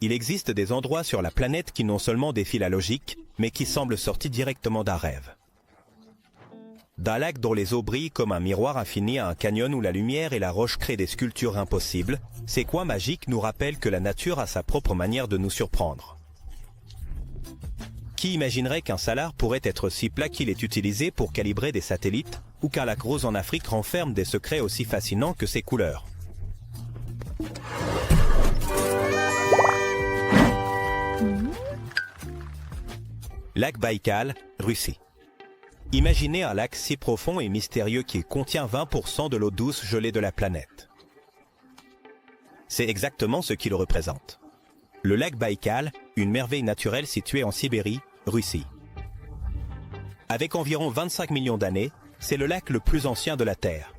Il existe des endroits sur la planète qui non seulement défient la logique, mais qui semblent sortis directement d'un rêve. D'un lac dont les eaux brillent comme un miroir infini à un canyon où la lumière et la roche créent des sculptures impossibles, ces coins magiques nous rappellent que la nature a sa propre manière de nous surprendre. Qui imaginerait qu'un salar pourrait être si plat qu'il est utilisé pour calibrer des satellites, ou qu'un lac rose en Afrique renferme des secrets aussi fascinants que ses couleurs? Lac Baïkal, Russie. Imaginez un lac si profond et mystérieux qui contient 20% de l'eau douce gelée de la planète. C'est exactement ce qu'il représente. Le lac Baïkal, une merveille naturelle située en Sibérie, Russie. Avec environ 25 millions d'années, c'est le lac le plus ancien de la Terre.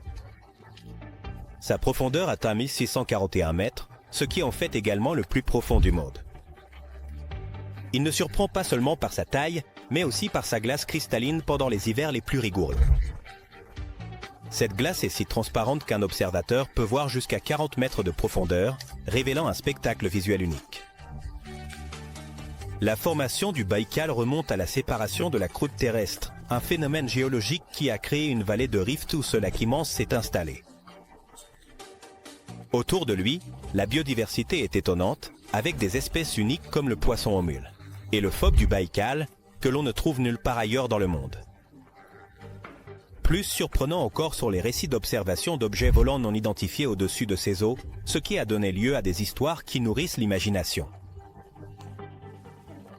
Sa profondeur atteint 1641 mètres, ce qui en fait également le plus profond du monde. Il ne surprend pas seulement par sa taille, mais aussi par sa glace cristalline pendant les hivers les plus rigoureux. Cette glace est si transparente qu'un observateur peut voir jusqu'à 40 mètres de profondeur, révélant un spectacle visuel unique. La formation du Baïkal remonte à la séparation de la croûte terrestre, un phénomène géologique qui a créé une vallée de rift où ce lac immense s'est installé. Autour de lui, la biodiversité est étonnante, avec des espèces uniques comme le poisson aux mules, et le phoque du Baïkal, que l'on ne trouve nulle part ailleurs dans le monde. Plus surprenant encore sont les récits d'observation d'objets volants non identifiés au-dessus de ces eaux, ce qui a donné lieu à des histoires qui nourrissent l'imagination.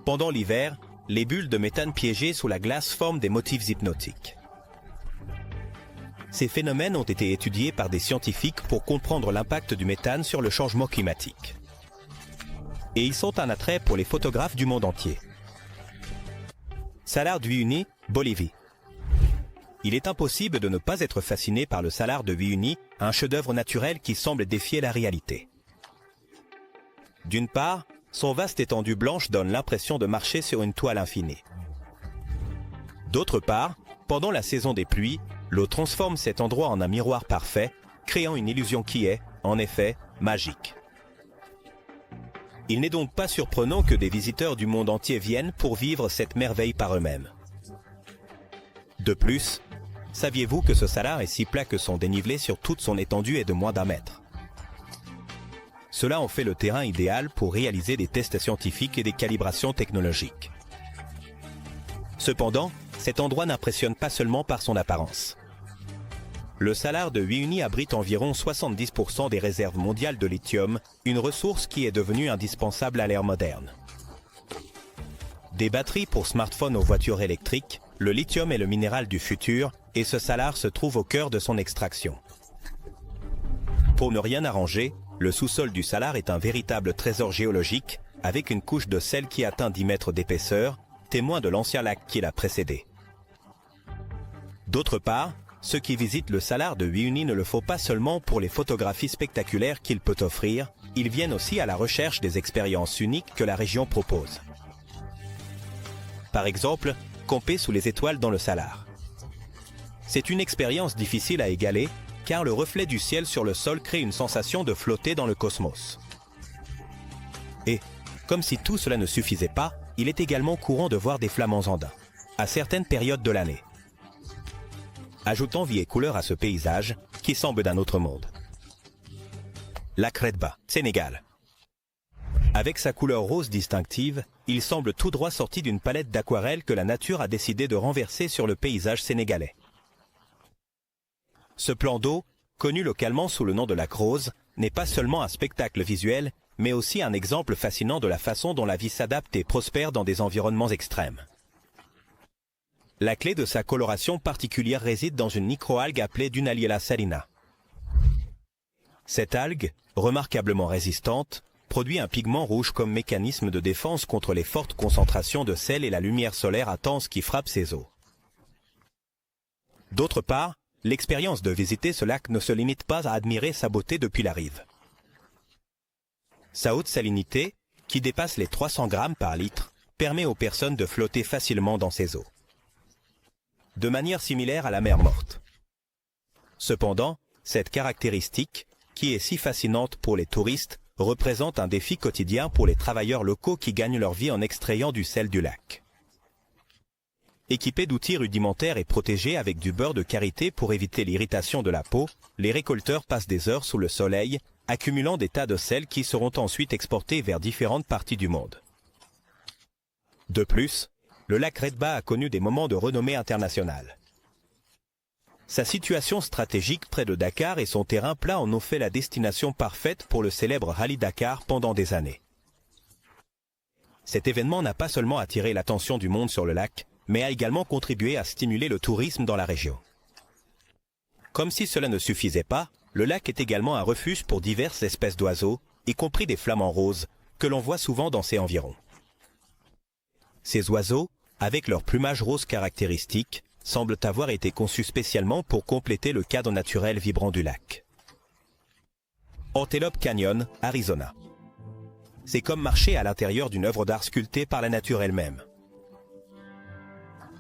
Pendant l'hiver, les bulles de méthane piégées sous la glace forment des motifs hypnotiques. Ces phénomènes ont été étudiés par des scientifiques pour comprendre l'impact du méthane sur le changement climatique. Et ils sont un attrait pour les photographes du monde entier. Salar d'Uyuni, Bolivie. Il est impossible de ne pas être fasciné par le salar de Uyuni, un chef-d'œuvre naturel qui semble défier la réalité. D'une part, son vaste étendue blanche donne l'impression de marcher sur une toile infinie. D'autre part, pendant la saison des pluies, l'eau transforme cet endroit en un miroir parfait, créant une illusion qui est, en effet, magique. Il n'est donc pas surprenant que des visiteurs du monde entier viennent pour vivre cette merveille par eux-mêmes. De plus, saviez-vous que ce salar est si plat que son dénivelé sur toute son étendue est de moins d'1 mètre? Cela en fait le terrain idéal pour réaliser des tests scientifiques et des calibrations technologiques. Cependant, cet endroit n'impressionne pas seulement par son apparence. Le salar de Uyuni abrite environ 70% des réserves mondiales de lithium, une ressource qui est devenue indispensable à l'ère moderne. Des batteries pour smartphones aux voitures électriques, le lithium est le minéral du futur et ce salar se trouve au cœur de son extraction. Pour ne rien arranger, le sous-sol du salar est un véritable trésor géologique avec une couche de sel qui atteint 10 mètres d'épaisseur, témoin de l'ancien lac qui l'a précédé. D'autre part, ceux qui visitent le salar de Uyuni ne le font pas seulement pour les photographies spectaculaires qu'il peut offrir, ils viennent aussi à la recherche des expériences uniques que la région propose. Par exemple, camper sous les étoiles dans le salar. C'est une expérience difficile à égaler, car le reflet du ciel sur le sol crée une sensation de flotter dans le cosmos. Et, comme si tout cela ne suffisait pas, il est également courant de voir des flamants andins, à certaines périodes de l'année. Ajoutons vie et couleur à ce paysage, qui semble d'un autre monde. Lac Redba, Sénégal. Avec sa couleur rose distinctive, il semble tout droit sorti d'une palette d'aquarelles que la nature a décidé de renverser sur le paysage sénégalais. Ce plan d'eau, connu localement sous le nom de lac rose, n'est pas seulement un spectacle visuel, mais aussi un exemple fascinant de la façon dont la vie s'adapte et prospère dans des environnements extrêmes. La clé de sa coloration particulière réside dans une microalgue appelée Dunaliella salina. Cette algue, remarquablement résistante, produit un pigment rouge comme mécanisme de défense contre les fortes concentrations de sel et la lumière solaire intense qui frappe ses eaux. D'autre part, l'expérience de visiter ce lac ne se limite pas à admirer sa beauté depuis la rive. Sa haute salinité, qui dépasse les 300 grammes par litre, permet aux personnes de flotter facilement dans ses eaux. De manière similaire à la mer Morte. Cependant, cette caractéristique, qui est si fascinante pour les touristes, représente un défi quotidien pour les travailleurs locaux qui gagnent leur vie en extrayant du sel du lac. Équipés d'outils rudimentaires et protégés avec du beurre de karité pour éviter l'irritation de la peau, les récolteurs passent des heures sous le soleil, accumulant des tas de sel qui seront ensuite exportés vers différentes parties du monde. De plus, le lac Redba a connu des moments de renommée internationale. Sa situation stratégique près de Dakar et son terrain plat en ont fait la destination parfaite pour le célèbre Rallye Dakar pendant des années. Cet événement n'a pas seulement attiré l'attention du monde sur le lac, mais a également contribué à stimuler le tourisme dans la région. Comme si cela ne suffisait pas, le lac est également un refuge pour diverses espèces d'oiseaux, y compris des flamants roses, que l'on voit souvent dans ses environs. Ces oiseaux, avec leur plumage rose caractéristique, semblent avoir été conçus spécialement pour compléter le cadre naturel vibrant du lac. Antelope Canyon, Arizona. C'est comme marcher à l'intérieur d'une œuvre d'art sculptée par la nature elle-même.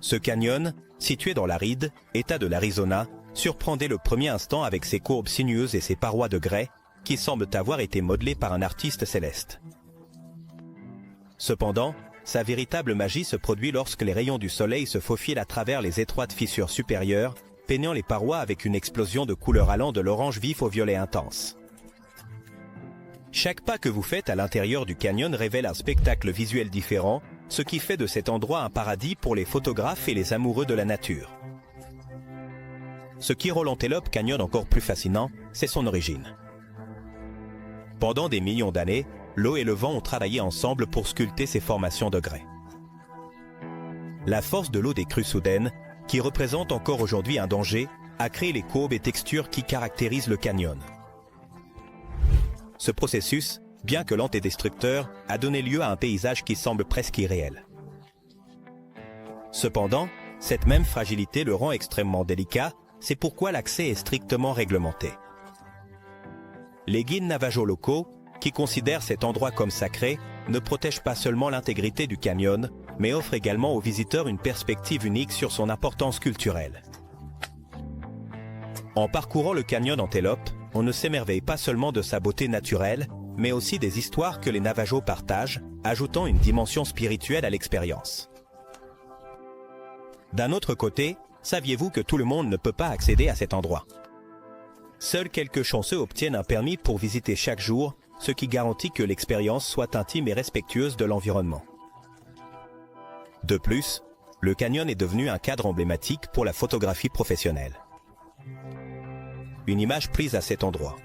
Ce canyon, situé dans l'aride, État de l'Arizona, surprend dès le premier instant avec ses courbes sinueuses et ses parois de grès, qui semblent avoir été modelées par un artiste céleste. Cependant, sa véritable magie se produit lorsque les rayons du soleil se faufilent à travers les étroites fissures supérieures, peignant les parois avec une explosion de couleurs allant de l'orange vif au violet intense. Chaque pas que vous faites à l'intérieur du canyon révèle un spectacle visuel différent, ce qui fait de cet endroit un paradis pour les photographes et les amoureux de la nature. Ce qui rend l'Antelope Canyon encore plus fascinant, c'est son origine. Pendant des millions d'années, l'eau et le vent ont travaillé ensemble pour sculpter ces formations de grès. La force de l'eau des crues soudaines, qui représente encore aujourd'hui un danger, a créé les courbes et textures qui caractérisent le canyon. Ce processus, bien que lent et destructeur, a donné lieu à un paysage qui semble presque irréel. Cependant, cette même fragilité le rend extrêmement délicat, c'est pourquoi l'accès est strictement réglementé. Les guides navajos locaux, qui considèrent cet endroit comme sacré, ne protègent pas seulement l'intégrité du canyon, mais offrent également aux visiteurs une perspective unique sur son importance culturelle. En parcourant le canyon Antelope, on ne s'émerveille pas seulement de sa beauté naturelle, mais aussi des histoires que les navajos partagent, ajoutant une dimension spirituelle à l'expérience. D'un autre côté, saviez-vous que tout le monde ne peut pas accéder à cet endroit? Seuls quelques chanceux obtiennent un permis pour visiter chaque jour, ce qui garantit que l'expérience soit intime et respectueuse de l'environnement. De plus, le canyon est devenu un cadre emblématique pour la photographie professionnelle. Une image prise à cet endroit.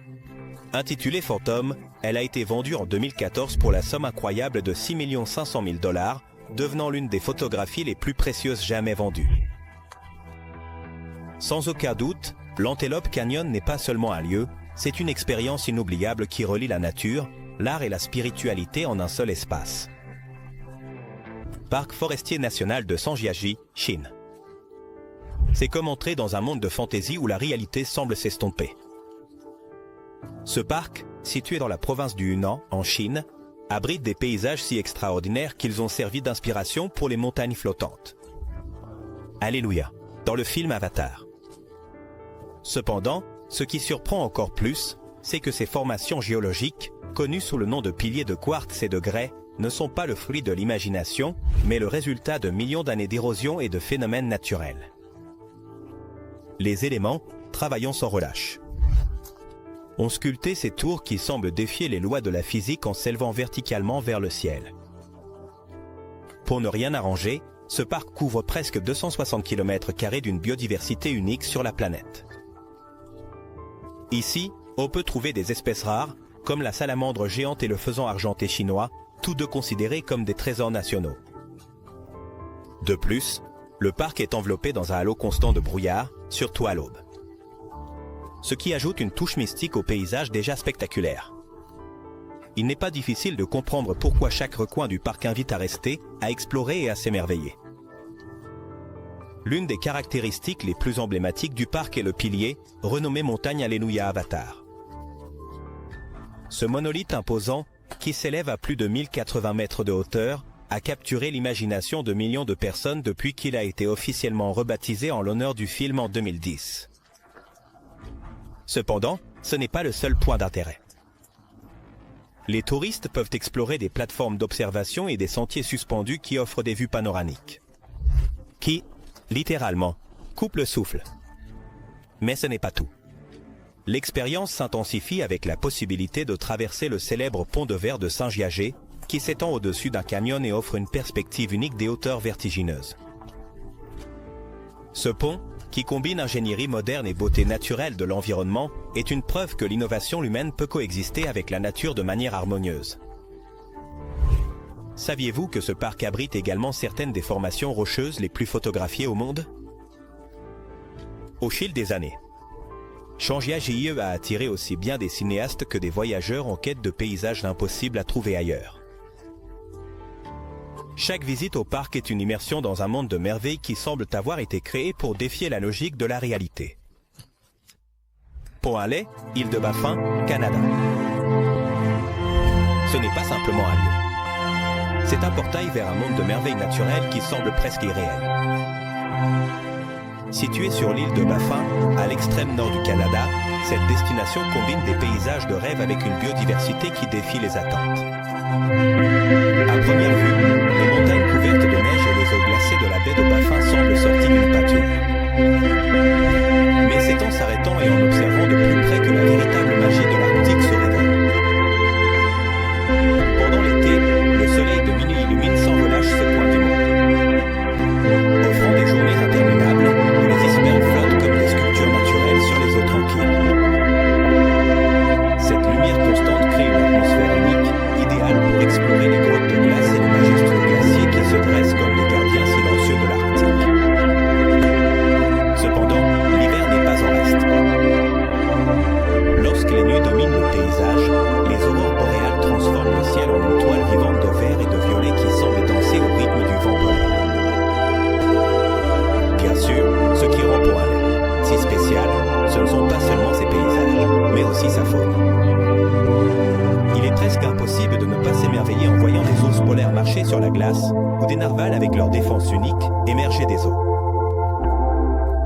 Intitulée Phantom, elle a été vendue en 2014 pour la somme incroyable de 6 500 000 $, devenant l'une des photographies les plus précieuses jamais vendues. Sans aucun doute, l'Antelope Canyon n'est pas seulement un lieu, c'est une expérience inoubliable qui relie la nature, l'art et la spiritualité en un seul espace. Parc forestier national de Sanjiaji, Chine. C'est comme entrer dans un monde de fantaisie où la réalité semble s'estomper. Ce parc, situé dans la province du Hunan, en Chine, abrite des paysages si extraordinaires qu'ils ont servi d'inspiration pour les montagnes flottantes. Alléluia, dans le film Avatar. Cependant, ce qui surprend encore plus, c'est que ces formations géologiques, connues sous le nom de piliers de quartz et de grès, ne sont pas le fruit de l'imagination, mais le résultat de millions d'années d'érosion et de phénomènes naturels. Les éléments, travaillant sans relâche. On sculpté ces tours qui semblent défier les lois de la physique en s'élevant verticalement vers le ciel. Pour ne rien arranger, ce parc couvre presque 260 km² d'une biodiversité unique sur la planète. Ici, on peut trouver des espèces rares, comme la salamandre géante et le faisan argenté chinois, tous deux considérés comme des trésors nationaux. De plus, le parc est enveloppé dans un halo constant de brouillard, surtout à l'aube. Ce qui ajoute une touche mystique au paysage déjà spectaculaire. Il n'est pas difficile de comprendre pourquoi chaque recoin du parc invite à rester, à explorer et à s'émerveiller. L'une des caractéristiques les plus emblématiques du parc est le pilier, renommé montagne Alléluia Avatar. Ce monolithe imposant, qui s'élève à plus de 1080 mètres de hauteur, a capturé l'imagination de millions de personnes depuis qu'il a été officiellement rebaptisé en l'honneur du film en 2010. Cependant, ce n'est pas le seul point d'intérêt. Les touristes peuvent explorer des plateformes d'observation et des sentiers suspendus qui offrent des vues panoramiques. Qui, littéralement, coupent le souffle. Mais ce n'est pas tout. L'expérience s'intensifie avec la possibilité de traverser le célèbre pont de verre de Saint-Giagé, qui s'étend au-dessus d'un canyon et offre une perspective unique des hauteurs vertigineuses. Ce pont, qui combine ingénierie moderne et beauté naturelle de l'environnement, est une preuve que l'innovation humaine peut coexister avec la nature de manière harmonieuse. Saviez-vous que ce parc abrite également certaines des formations rocheuses les plus photographiées au monde? Au fil des années, Saint-Giagé a attiré aussi bien des cinéastes que des voyageurs en quête de paysages impossibles à trouver ailleurs. Chaque visite au parc est une immersion dans un monde de merveilles qui semble avoir été créé pour défier la logique de la réalité. Pont-Allais, île de Baffin, Canada. Ce n'est pas simplement un lieu. C'est un portail vers un monde de merveilles naturelles qui semble presque irréel. Située sur l'île de Baffin, à l'extrême nord du Canada, cette destination combine des paysages de rêve avec une biodiversité qui défie les attentes. À première vue, les montagnes couvertes de neige et les eaux glacées de la baie de Baffin semblent sorties d'une pâture. Mais c'est en s'arrêtant et en observant de plus près que la véritable magie de l'Arctique se révèle. Pendant l'été, le soleil de minuit illumine sans relâche ce coin du monde. Offrant des journées interminables, les icebergs flottent comme des sculptures naturelles sur les eaux tranquilles. Cette lumière constante crée une atmosphère unique, idéale pour explorer les grottes de glace et les majestueux glaciers qui se dressent comme les gardiens silencieux de l'Arctique. Cependant, l'hiver n'est pas en reste. Lorsque les nuits dominent le paysage, les aurores boréales transforment le ciel en une toile vivante de vert et de violet qui semble danser au rythme du vent polaire. Bien sûr, ce qui rend Pont-Allais si spécial, ce ne sont pas seulement ses paysages, mais aussi sa faune. Il est presque impossible de ne pas s'émerveiller en voyant des ours polaires marcher sur la glace ou des narvals avec leur défense unique émerger des eaux.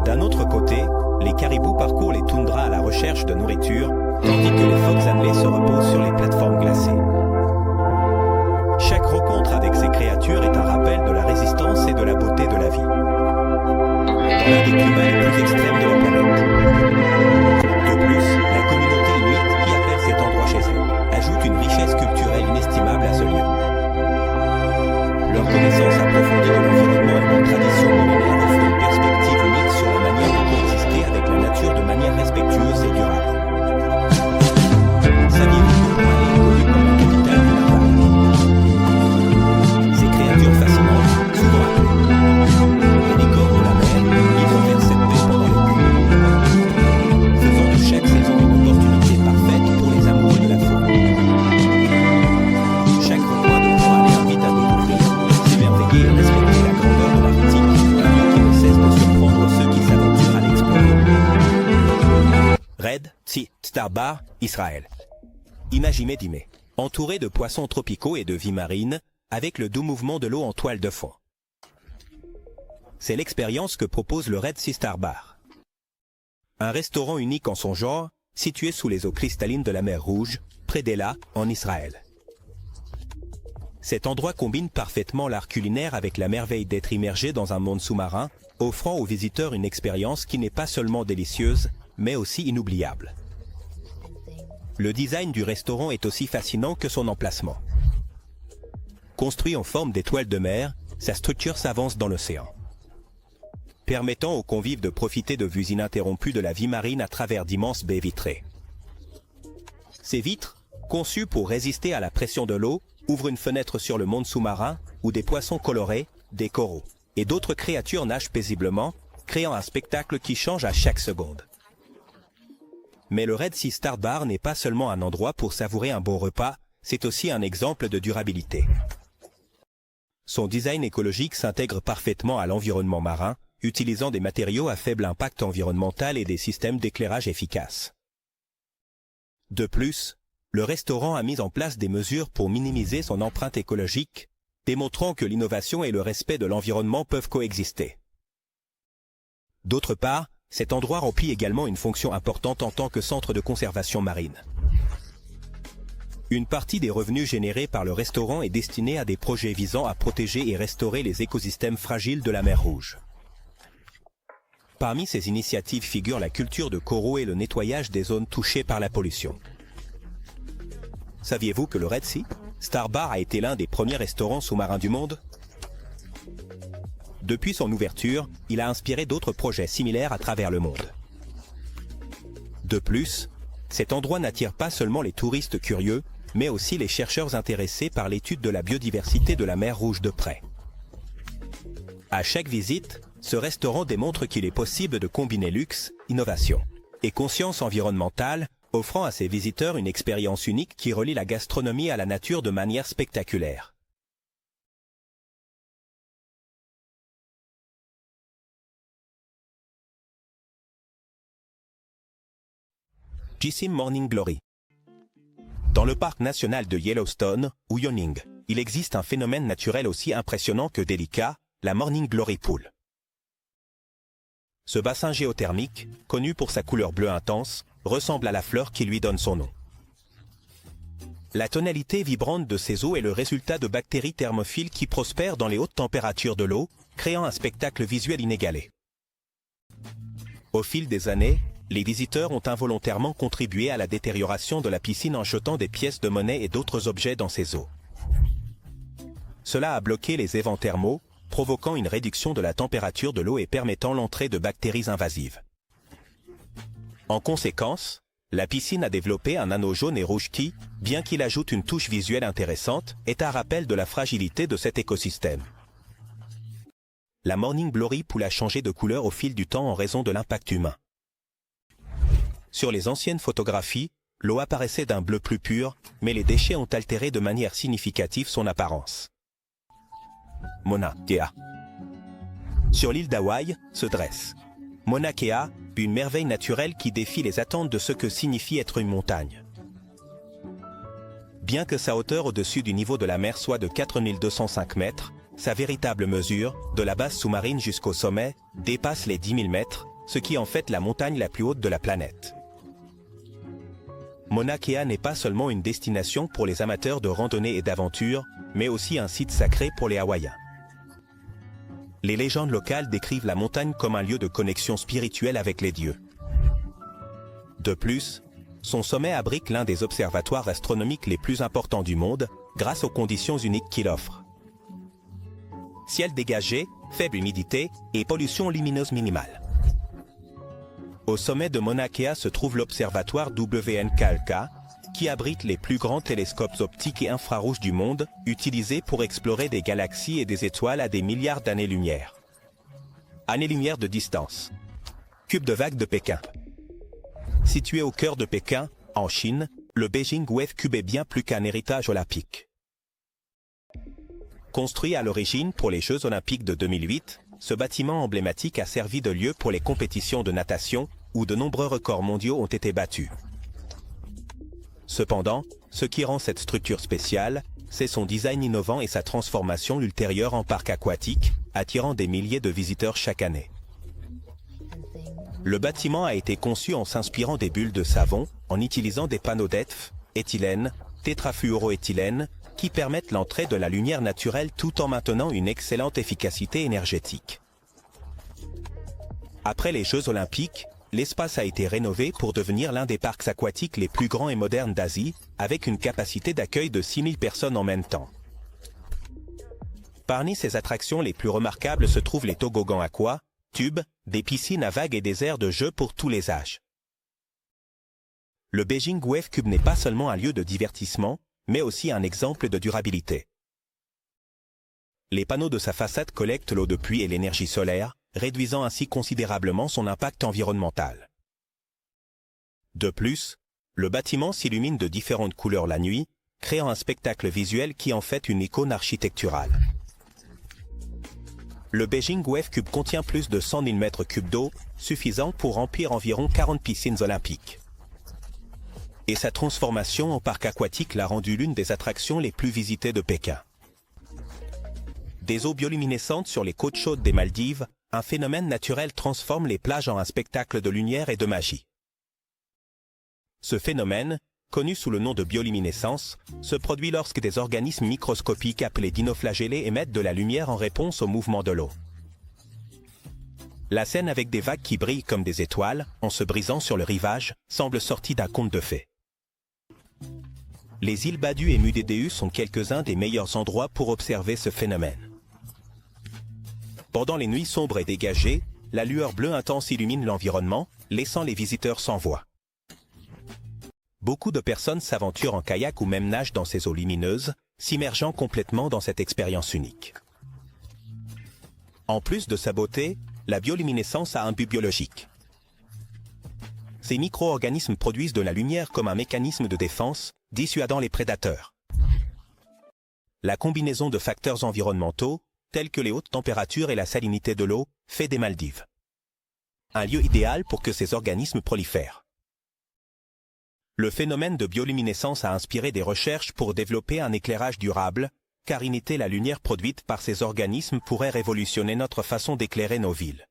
D'un autre côté, les caribous parcourent les toundras à la recherche de nourriture, tandis que les phoques annelés se reposent sur les plateformes glacées. Chaque rencontre avec ces créatures est un rappel de la résistance et de la beauté de la vie. Dans l'un des climats les plus extrêmes de la planète. De plus, la communauté inuite qui appelle cet endroit chez elle ajoute une richesse culturelle inestimable à ce lieu. Leur connaissance approfondie de l'environnement et leur tradition millénaire offre une perspective unique sur la manière de coexister avec la nature de manière respectueuse et durable. Saviez-vous que Pont-Allais est connu comme la capitale du narval? Ces créatures fascinantes, souvent appelées les licornes de la mer, vivent vers cette baie pendant l'été, faisant de chaque saison une opportunité parfaite pour les amoureux de la faune. Chaque recoin de Pont-Allais invite à découvrir, s'émerveiller et respecter la grandeur de l'Arctique, un lieu qui ne cesse de surprendre ceux qui s'aventurent à l'explorer. Red Sea Star Bar, Israël. Imaginez d'Imé, entouré de poissons tropicaux et de vie marine, avec le doux mouvement de l'eau en toile de fond. C'est l'expérience que propose le Red Sea Star Bar. Un restaurant unique en son genre, situé sous les eaux cristallines de la mer Rouge, près d'Ela, en Israël. Cet endroit combine parfaitement l'art culinaire avec la merveille d'être immergé dans un monde sous-marin, offrant aux visiteurs une expérience qui n'est pas seulement délicieuse, mais aussi inoubliable. Le design du restaurant est aussi fascinant que son emplacement. Construit en forme d'étoile de mer, sa structure s'avance dans l'océan, permettant aux convives de profiter de vues ininterrompues de la vie marine à travers d'immenses baies vitrées. Ces vitres, conçues pour résister à la pression de l'eau, ouvrent une fenêtre sur le monde sous-marin où des poissons colorés, des coraux et d'autres créatures nagent paisiblement, créant un spectacle qui change à chaque seconde. Mais le Red Sea Star Bar n'est pas seulement un endroit pour savourer un bon repas, c'est aussi un exemple de durabilité. Son design écologique s'intègre parfaitement à l'environnement marin, utilisant des matériaux à faible impact environnemental et des systèmes d'éclairage efficaces. De plus, le restaurant a mis en place des mesures pour minimiser son empreinte écologique, démontrant que l'innovation et le respect de l'environnement peuvent coexister. D'autre part, cet endroit remplit également une fonction importante en tant que centre de conservation marine. Une partie des revenus générés par le restaurant est destinée à des projets visant à protéger et restaurer les écosystèmes fragiles de la mer Rouge. Parmi ces initiatives figurent la culture de coraux et le nettoyage des zones touchées par la pollution. Saviez-vous que le Red Sea Star Bar a été l'un des premiers restaurants sous-marins du monde? Depuis son ouverture, il a inspiré d'autres projets similaires à travers le monde. De plus, cet endroit n'attire pas seulement les touristes curieux, mais aussi les chercheurs intéressés par l'étude de la biodiversité de la mer Rouge de près. À chaque visite, ce restaurant démontre qu'il est possible de combiner luxe, innovation et conscience environnementale, offrant à ses visiteurs une expérience unique qui relie la gastronomie à la nature de manière spectaculaire. Jissime Morning Glory. Dans le parc national de Yellowstone, ou Wyoming, il existe un phénomène naturel aussi impressionnant que délicat, la Morning Glory Pool. Ce bassin géothermique, connu pour sa couleur bleue intense, ressemble à la fleur qui lui donne son nom. La tonalité vibrante de ces eaux est le résultat de bactéries thermophiles qui prospèrent dans les hautes températures de l'eau, créant un spectacle visuel inégalé. Au fil des années, les visiteurs ont involontairement contribué à la détérioration de la piscine en jetant des pièces de monnaie et d'autres objets dans ces eaux. Cela a bloqué les évents thermaux, provoquant une réduction de la température de l'eau et permettant l'entrée de bactéries invasives. En conséquence, la piscine a développé un anneau jaune et rouge qui, bien qu'il ajoute une touche visuelle intéressante, est un rappel de la fragilité de cet écosystème. La Morning Glory Pool a changé de couleur au fil du temps en raison de l'impact humain. Sur les anciennes photographies, l'eau apparaissait d'un bleu plus pur, mais les déchets ont altéré de manière significative son apparence. Mauna Kea. Sur l'île d'Hawaï se dresse Mauna Kea, une merveille naturelle qui défie les attentes de ce que signifie être une montagne. Bien que sa hauteur au-dessus du niveau de la mer soit de 4205 mètres, sa véritable mesure, de la base sous-marine jusqu'au sommet, dépasse les 10 000 mètres, ce qui en fait la montagne la plus haute de la planète. Mauna Kea n'est pas seulement une destination pour les amateurs de randonnée et d'aventure, mais aussi un site sacré pour les Hawaïens. Les légendes locales décrivent la montagne comme un lieu de connexion spirituelle avec les dieux. De plus, son sommet abrite l'un des observatoires astronomiques les plus importants du monde, grâce aux conditions uniques qu'il offre. Ciel dégagé, faible humidité et pollution lumineuse minimale. Au sommet de Mauna Kea se trouve l'observatoire WNKLK, qui abrite les plus grands télescopes optiques et infrarouges du monde, utilisés pour explorer des galaxies et des étoiles à des milliards d'années-lumière. Années-lumière de distance. Cube de vague de Pékin. Situé au cœur de Pékin, en Chine, le Beijing Wave Cube est bien plus qu'un héritage olympique. Construit à l'origine pour les Jeux Olympiques de 2008, ce bâtiment emblématique a servi de lieu pour les compétitions de natation, où de nombreux records mondiaux ont été battus. Cependant, ce qui rend cette structure spéciale, c'est son design innovant et sa transformation ultérieure en parc aquatique, attirant des milliers de visiteurs chaque année. Le bâtiment a été conçu en s'inspirant des bulles de savon, en utilisant des panneaux d'ETF, éthylène, tétrafluoroéthylène, qui permettent l'entrée de la lumière naturelle tout en maintenant une excellente efficacité énergétique. Après les Jeux Olympiques, l'espace a été rénové pour devenir l'un des parcs aquatiques les plus grands et modernes d'Asie, avec une capacité d'accueil de 6000 personnes en même temps. Parmi ces attractions les plus remarquables se trouvent les toboggans aqua, tubes, des piscines à vagues et des aires de jeu pour tous les âges. Le Beijing Wave Cube n'est pas seulement un lieu de divertissement, mais aussi un exemple de durabilité. Les panneaux de sa façade collectent l'eau de pluie et l'énergie solaire, réduisant ainsi considérablement son impact environnemental. De plus, le bâtiment s'illumine de différentes couleurs la nuit, créant un spectacle visuel qui en fait une icône architecturale. Le Beijing Wave Cube contient plus de 100 000 mètres cubes d'eau, suffisant pour remplir environ 40 piscines olympiques. Et sa transformation en parc aquatique l'a rendu l'une des attractions les plus visitées de Pékin. Des eaux bioluminescentes sur les côtes chaudes des Maldives, un phénomène naturel transforme les plages en un spectacle de lumière et de magie. Ce phénomène, connu sous le nom de bioluminescence, se produit lorsque des organismes microscopiques appelés dinoflagellés émettent de la lumière en réponse au mouvement de l'eau. La scène avec des vagues qui brillent comme des étoiles, en se brisant sur le rivage, semble sortie d'un conte de fées. Les îles Badu et Mudedeu sont quelques-uns des meilleurs endroits pour observer ce phénomène. Pendant les nuits sombres et dégagées, la lueur bleue intense illumine l'environnement, laissant les visiteurs sans voix. Beaucoup de personnes s'aventurent en kayak ou même nagent dans ces eaux lumineuses, s'immergeant complètement dans cette expérience unique. En plus de sa beauté, la bioluminescence a un but biologique. Ces micro-organismes produisent de la lumière comme un mécanisme de défense, dissuadant les prédateurs. La combinaison de facteurs environnementaux, tels que les hautes températures et la salinité de l'eau, fait des Maldives un lieu idéal pour que ces organismes prolifèrent. Le phénomène de bioluminescence a inspiré des recherches pour développer un éclairage durable, car imiter la lumière produite par ces organismes pourrait révolutionner notre façon d'éclairer nos villes.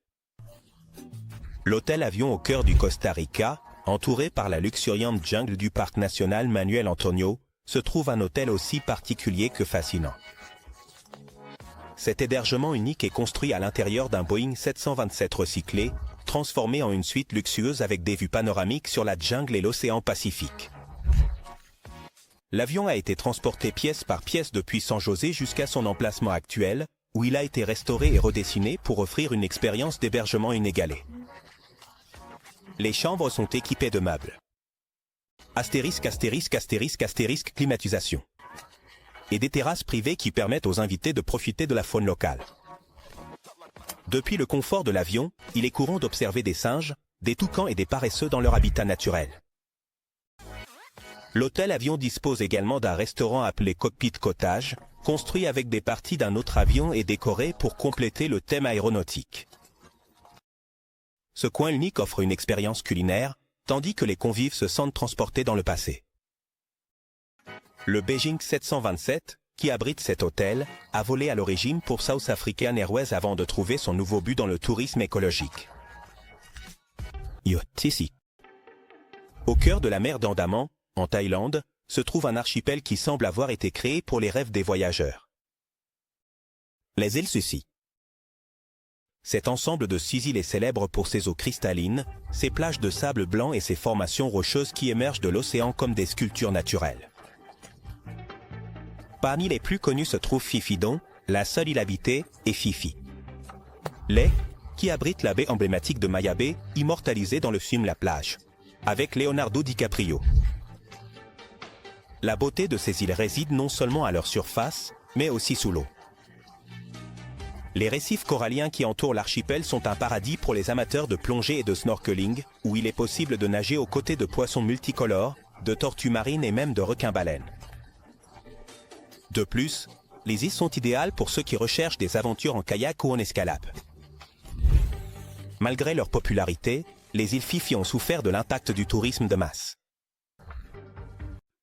L'hôtel Avion au cœur du Costa Rica, entouré par la luxuriante jungle du parc national Manuel Antonio, se trouve un hôtel aussi particulier que fascinant. Cet hébergement unique est construit à l'intérieur d'un Boeing 727 recyclé, transformé en une suite luxueuse avec des vues panoramiques sur la jungle et l'océan Pacifique. L'avion a été transporté pièce par pièce depuis San José jusqu'à son emplacement actuel, où il a été restauré et redessiné pour offrir une expérience d'hébergement inégalée. Les chambres sont équipées de meubles. Astérisque, astérisque, astérisque, astérisque, climatisation. Et des terrasses privées qui permettent aux invités de profiter de la faune locale. Depuis le confort de l'avion, il est courant d'observer des singes, des toucans et des paresseux dans leur habitat naturel. L'hôtel Avion dispose également d'un restaurant appelé Cockpit Cottage, construit avec des parties d'un autre avion et décoré pour compléter le thème aéronautique. Ce coin unique offre une expérience culinaire, tandis que les convives se sentent transportés dans le passé. Le Beijing 727, qui abrite cet hôtel, a volé à l'origine pour South African Airways avant de trouver son nouveau but dans le tourisme écologique. Yotisi. Au cœur de la mer d'Andaman, en Thaïlande, se trouve un archipel qui semble avoir été créé pour les rêves des voyageurs. Les îles Suci. Cet ensemble de 6 îles est célèbre pour ses eaux cristallines, ses plages de sable blanc et ses formations rocheuses qui émergent de l'océan comme des sculptures naturelles. Parmi les plus connus se trouve Phi-Phi-Don, la seule île habitée, et Phi-Phi. Qui abrite la baie emblématique de Maya Bay, immortalisée dans le film La Plage, avec Leonardo DiCaprio. La beauté de ces îles réside non seulement à leur surface, mais aussi sous l'eau. Les récifs coralliens qui entourent l'archipel sont un paradis pour les amateurs de plongée et de snorkeling, où il est possible de nager aux côtés de poissons multicolores, de tortues marines et même de requins-baleines. De plus, les îles sont idéales pour ceux qui recherchent des aventures en kayak ou en escalade. Malgré leur popularité, les îles Phi-Phi ont souffert de l'impact du tourisme de masse.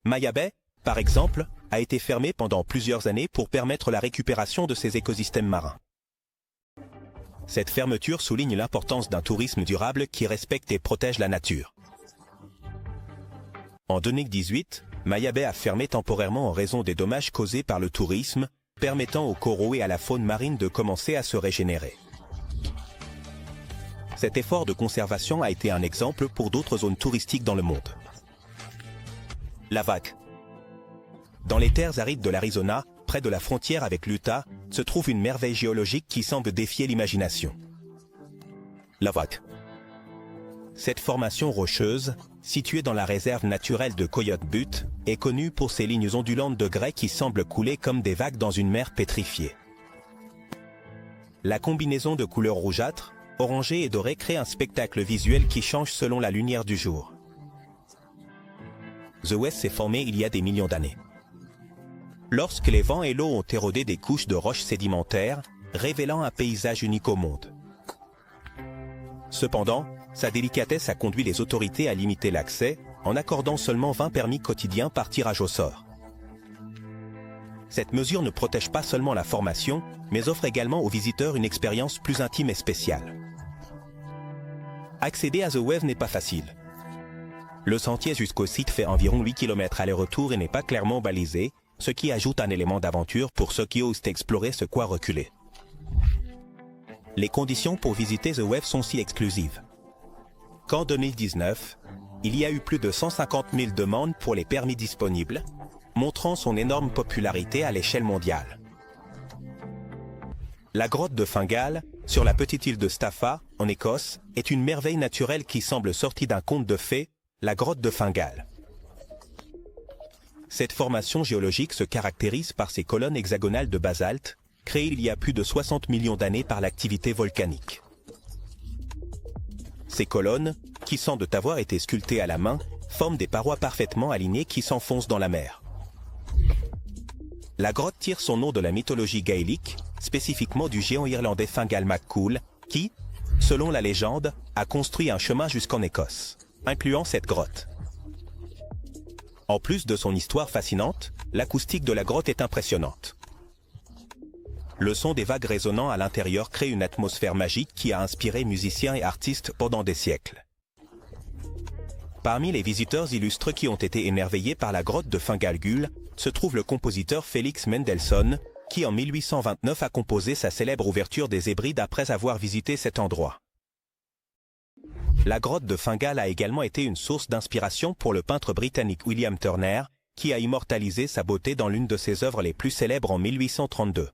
Maya Bay, par exemple, a été fermée pendant plusieurs années pour permettre la récupération de ses écosystèmes marins. Cette fermeture souligne l'importance d'un tourisme durable qui respecte et protège la nature. En 2018, Maya Bay a fermé temporairement en raison des dommages causés par le tourisme, permettant aux coraux et à la faune marine de commencer à se régénérer. Cet effort de conservation a été un exemple pour d'autres zones touristiques dans le monde. La vague. Dans les terres arides de l'Arizona, près de la frontière avec l'Utah, se trouve une merveille géologique qui semble défier l'imagination. La vague. Cette formation rocheuse, située dans la réserve naturelle de Coyote Butte, est connue pour ses lignes ondulantes de grès qui semblent couler comme des vagues dans une mer pétrifiée. La combinaison de couleurs rougeâtres, orangées et dorées crée un spectacle visuel qui change selon la lumière du jour. The West s'est formé il y a des millions d'années. Lorsque les vents et l'eau ont érodé des couches de roches sédimentaires, révélant un paysage unique au monde. Cependant, sa délicatesse a conduit les autorités à limiter l'accès, en accordant seulement 20 permis quotidiens par tirage au sort. Cette mesure ne protège pas seulement la formation, mais offre également aux visiteurs une expérience plus intime et spéciale. Accéder à The Wave n'est pas facile. Le sentier jusqu'au site fait environ 8 km aller-retour et n'est pas clairement balisé, ce qui ajoute un élément d'aventure pour ceux qui osent explorer ce coin reculé. Les conditions pour visiter The Wave sont si exclusives qu'en 2019, il y a eu plus de 150 000 demandes pour les permis disponibles, montrant son énorme popularité à l'échelle mondiale. La grotte de Fingal, sur la petite île de Staffa, en Écosse, est une merveille naturelle qui semble sortie d'un conte de fées, la grotte de Fingal. Cette formation géologique se caractérise par ses colonnes hexagonales de basalte, créées il y a plus de 60 millions d'années par l'activité volcanique. Ces colonnes, qui semblent avoir été sculptées à la main, forment des parois parfaitement alignées qui s'enfoncent dans la mer. La grotte tire son nom de la mythologie gaélique, spécifiquement du géant irlandais Fingal MacCool, qui, selon la légende, a construit un chemin jusqu'en Écosse, incluant cette grotte. En plus de son histoire fascinante, l'acoustique de la grotte est impressionnante. Le son des vagues résonnant à l'intérieur crée une atmosphère magique qui a inspiré musiciens et artistes pendant des siècles. Parmi les visiteurs illustres qui ont été émerveillés par la grotte de Fingalgul, se trouve le compositeur Félix Mendelssohn, qui en 1829 a composé sa célèbre ouverture des Hébrides après avoir visité cet endroit. La grotte de Fingal a également été une source d'inspiration pour le peintre britannique William Turner, qui a immortalisé sa beauté dans l'une de ses œuvres les plus célèbres en 1832.